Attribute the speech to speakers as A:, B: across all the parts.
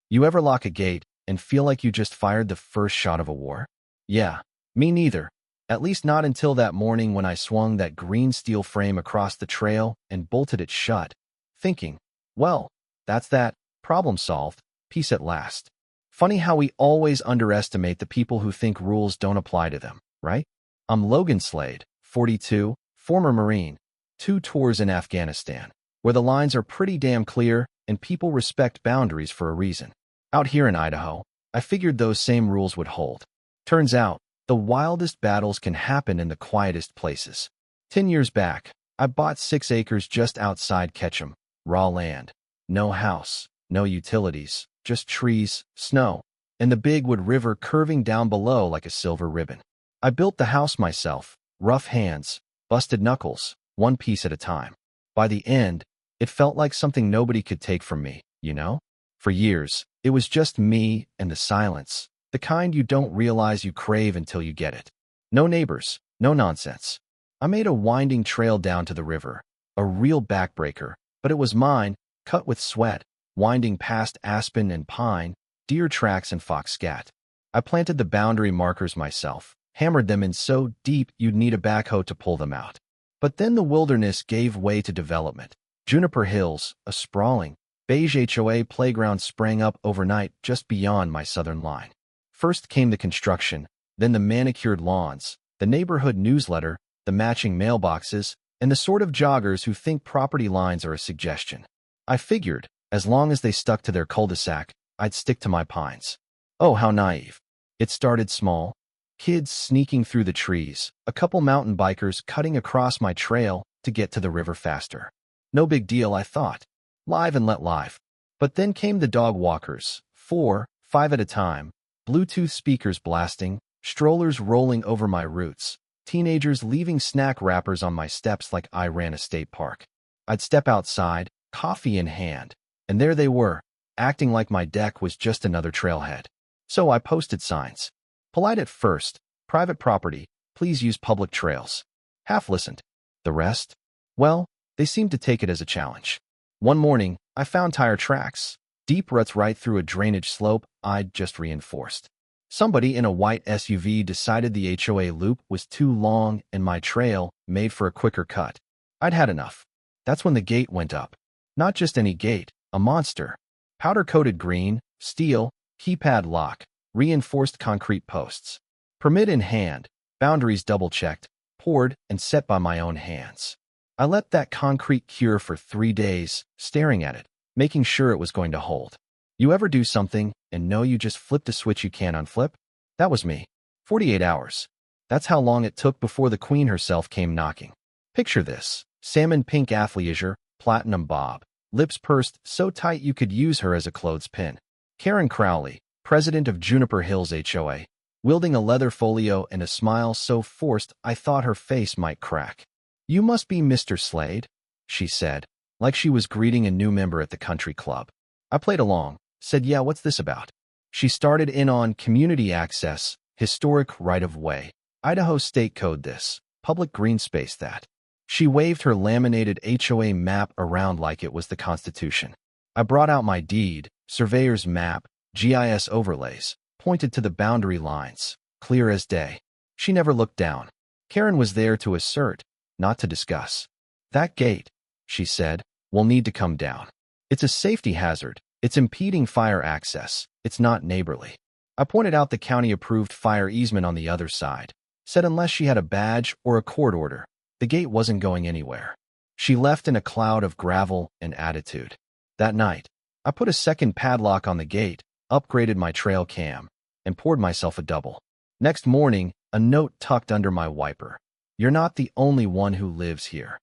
A: You ever lock a gate and feel like you just fired the first shot of a war? Yeah, me neither. At least not until that morning when I swung that green steel frame across the trail and bolted it shut, thinking, well, that's that, problem solved, peace at last. Funny how we always underestimate the people who think rules don't apply to them, right? I'm Logan Slade, 42, former Marine, 2 tours in Afghanistan, where the lines are pretty damn clear and people respect boundaries for a reason. Out here in Idaho, I figured those same rules would hold. Turns out, the wildest battles can happen in the quietest places. 10 years back, I bought 6 acres just outside Ketchum, raw land. No house, no utilities, just trees, snow, and the Big Wood River curving down below like a silver ribbon. I built the house myself, rough hands, busted knuckles, one piece at a time. By the end, it felt like something nobody could take from me, you know? For years, it was just me and the silence, the kind you don't realize you crave until you get it. No neighbors, no nonsense. I made a winding trail down to the river, a real backbreaker, but it was mine, cut with sweat, winding past aspen and pine, deer tracks and fox scat. I planted the boundary markers myself, hammered them in so deep you'd need a backhoe to pull them out. But then the wilderness gave way to development. Juniper Hills, a sprawling, beige HOA playground sprang up overnight just beyond my southern line. First came the construction, then the manicured lawns, the neighborhood newsletter, the matching mailboxes, and the sort of joggers who think property lines are a suggestion. I figured, as long as they stuck to their cul-de-sac, I'd stick to my pines. Oh, how naive. It started small. Kids sneaking through the trees, a couple mountain bikers cutting across my trail to get to the river faster. No big deal, I thought. Live and let live. But then came the dog walkers, 4, 5 at a time, Bluetooth speakers blasting, strollers rolling over my roots, teenagers leaving snack wrappers on my steps like I ran a state park. I'd step outside, coffee in hand, and there they were, acting like my deck was just another trailhead. So I posted signs. Polite at first, private property, please use public trails. Half listened. The rest? Well, they seemed to take it as a challenge. One morning, I found tire tracks, deep ruts right through a drainage slope I'd just reinforced. Somebody in a white SUV decided the HOA loop was too long and my trail made for a quicker cut. I'd had enough. That's when the gate went up. Not just any gate, a monster. Powder-coated green, steel, keypad lock, reinforced concrete posts. Permit in hand, boundaries double-checked, poured and set by my own hands. I let that concrete cure for 3 days, staring at it, making sure it was going to hold. You ever do something and know you just flipped a switch you can't unflip? That was me. 48 hours. That's how long it took before the queen herself came knocking. Picture this. Salmon pink athleisure, platinum bob, lips pursed so tight you could use her as a clothespin. Karen Crowley, president of Juniper Hills HOA, wielding a leather folio and a smile so forced I thought her face might crack. "You must be Mr. Slade," she said, like she was greeting a new member at the country club. I played along, said, "Yeah, what's this about?" She started in on community access, historic right-of-way, Idaho state code this, public green space that. She waved her laminated HOA map around like it was the Constitution. I brought out my deed, surveyor's map, GIS overlays, pointed to the boundary lines, clear as day. She never looked down. Karen was there to assert, not to discuss. "That gate," she said, "will need to come down. It's a safety hazard. It's impeding fire access. It's not neighborly." I pointed out the county-approved fire easement on the other side, said unless she had a badge or a court order, the gate wasn't going anywhere. She left in a cloud of gravel and attitude. That night, I put a second padlock on the gate, upgraded my trail cam, and poured myself a double. Next morning, a note tucked under my wiper. "You're not the only one who lives here."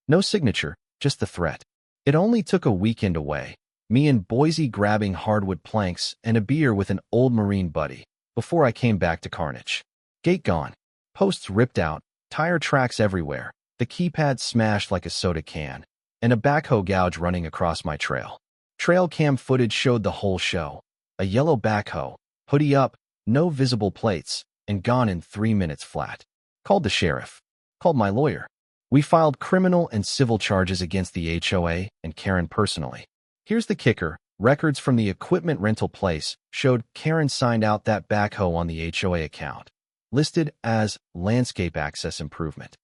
A: No signature, just the threat. It only took a weekend away, me in Boise grabbing hardwood planks and a beer with an old Marine buddy, before I came back to carnage. Gate gone, posts ripped out, tire tracks everywhere, the keypad smashed like a soda can, and a backhoe gouge running across my trail. Trail cam footage showed the whole show. A yellow backhoe, hoodie up, no visible plates, and gone in 3 minutes flat. Called the sheriff. Called my lawyer. We filed criminal and civil charges against the HOA and Karen personally. Here's the kicker, Records from the equipment rental place showed Karen signed out that backhoe on the HOA account, listed as landscape access improvement.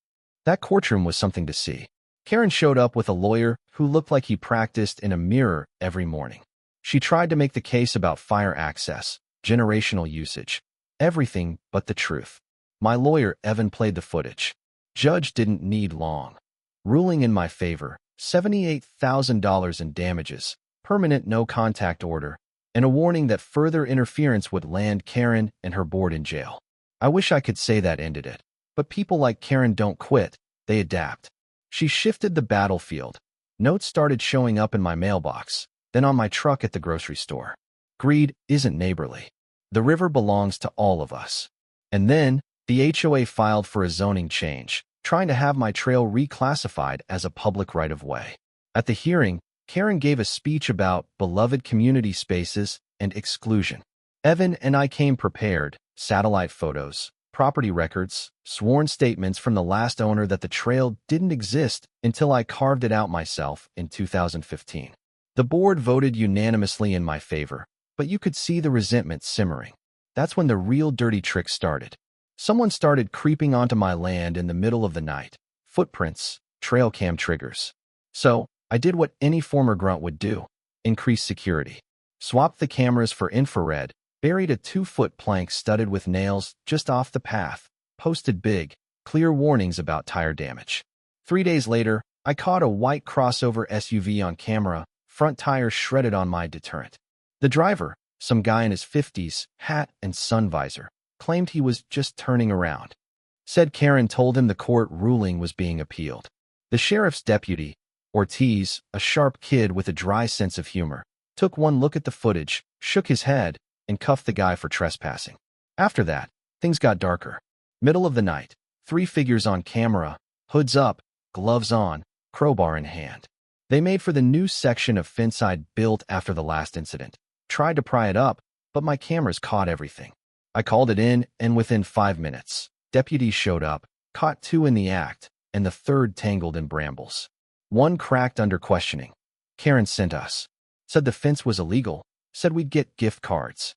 A: That courtroom was something to see. Karen showed up with a lawyer who looked like he practiced in a mirror every morning. She tried to make the case about fire access, generational usage, everything but the truth. My lawyer, Evan, played the footage. Judge didn't need long. Ruling in my favor, $78,000 in damages, permanent no-contact order, and a warning that further interference would land Karen and her board in jail. I wish I could say that ended it. But people like Karen don't quit, they adapt. She shifted the battlefield. Notes started showing up in my mailbox, then on my truck at the grocery store. Greed isn't neighborly. The river belongs to all of us. And then, the HOA filed for a zoning change, trying to have my trail reclassified as a public right-of-way. At the hearing, Karen gave a speech about beloved community spaces and exclusion. Evan and I came prepared, satellite photos, property records, sworn statements from the last owner that the trail didn't exist until I carved it out myself in 2015. The board voted unanimously in my favor, but you could see the resentment simmering. That's when the real dirty trick started. Someone started creeping onto my land in the middle of the night. Footprints, trail cam triggers. So, I did what any former grunt would do. Increase security. Swapped the cameras for infrared, buried a 2-foot plank studded with nails just off the path, posted big, clear warnings about tire damage. 3 days later, I caught a white crossover SUV on camera, front tires shredded on my deterrent. The driver, some guy in his 50s, hat and sun visor, claimed he was just turning around. Said Karen told him the court ruling was being appealed. The sheriff's deputy, Ortiz, a sharp kid with a dry sense of humor, took one look at the footage, shook his head, and cuffed the guy for trespassing. After that, things got darker. Middle of the night, 3 figures on camera, hoods up, gloves on, crowbar in hand. They made for the new section of fence I'd built after the last incident. Tried to pry it up, but my cameras caught everything. I called it in, and within 5 minutes, deputies showed up, caught 2 in the act, and the 3rd tangled in brambles. 1 cracked under questioning. Karen sent us. Said the fence was illegal. Said we'd get gift cards.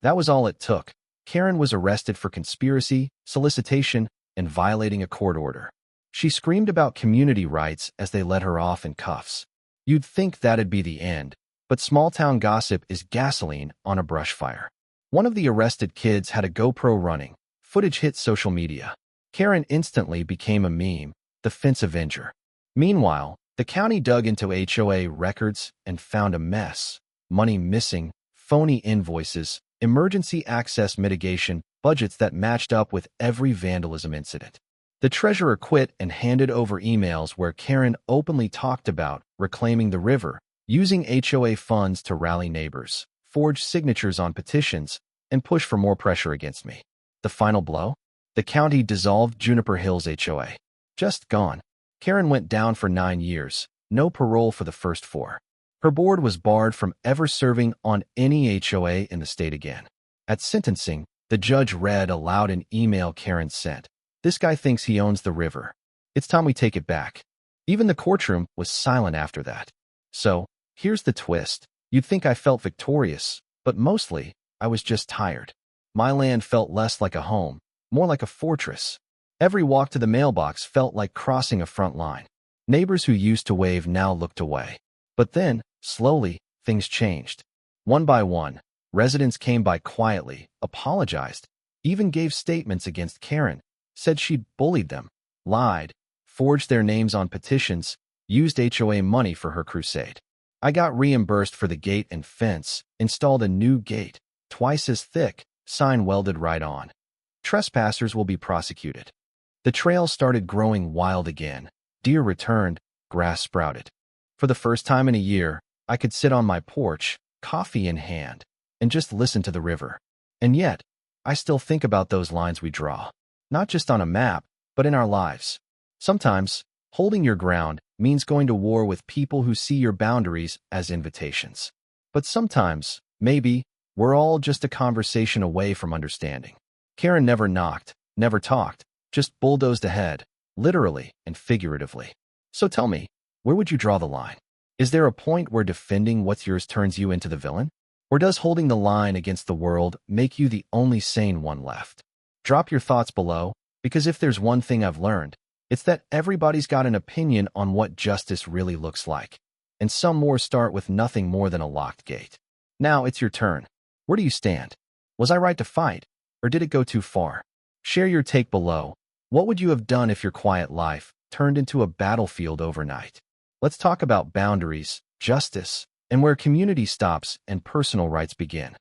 A: That was all it took. Karen was arrested for conspiracy, solicitation, and violating a court order. She screamed about community rights as they let her off in cuffs. You'd think that'd be the end, but small-town gossip is gasoline on a brush fire. One of the arrested kids had a GoPro running. Footage hit social media. Karen instantly became a meme, the fence avenger. Meanwhile, the county dug into HOA records and found a mess. Money missing, phony invoices, emergency access mitigation, budgets that matched up with every vandalism incident. The treasurer quit and handed over emails where Karen openly talked about reclaiming the river, using HOA funds to rally neighbors, forge signatures on petitions, and push for more pressure against me. The final blow? The county dissolved Juniper Hills HOA. Just gone. Karen went down for 9 years, no parole for the first 4. Her board was barred from ever serving on any HOA in the state again. At sentencing, the judge read aloud an email Karen sent. This guy thinks he owns the river. It's time we take it back. Even the courtroom was silent after that. So, here's the twist. You'd think I felt victorious, but mostly, I was just tired. My land felt less like a home, more like a fortress. Every walk to the mailbox felt like crossing a front line. Neighbors who used to wave now looked away. But then, slowly, things changed. One by one, residents came by quietly, apologized, even gave statements against Karen, said she'd bullied them, lied, forged their names on petitions, used HOA money for her crusade. I got reimbursed for the gate and fence, installed a new gate, twice as thick, sign welded right on. Trespassers will be prosecuted. The trail started growing wild again. Deer returned, grass sprouted. For the first time in a year, I could sit on my porch, coffee in hand, and just listen to the river. And yet, I still think about those lines we draw, not just on a map, but in our lives. Sometimes, holding your ground means going to war with people who see your boundaries as invitations. But sometimes, maybe, we're all just a conversation away from understanding. Karen never knocked, never talked, just bulldozed ahead, literally and figuratively. So tell me, where would you draw the line? Is there a point where defending what's yours turns you into the villain? Or does holding the line against the world make you the only sane one left? Drop your thoughts below, because if there's one thing I've learned, it's that everybody's got an opinion on what justice really looks like. And some wars start with nothing more than a locked gate. Now it's your turn. Where do you stand? Was I right to fight? Or did it go too far? Share your take below. What would you have done if your quiet life turned into a battlefield overnight? Let's talk about boundaries, justice, and where community stops and personal rights begin.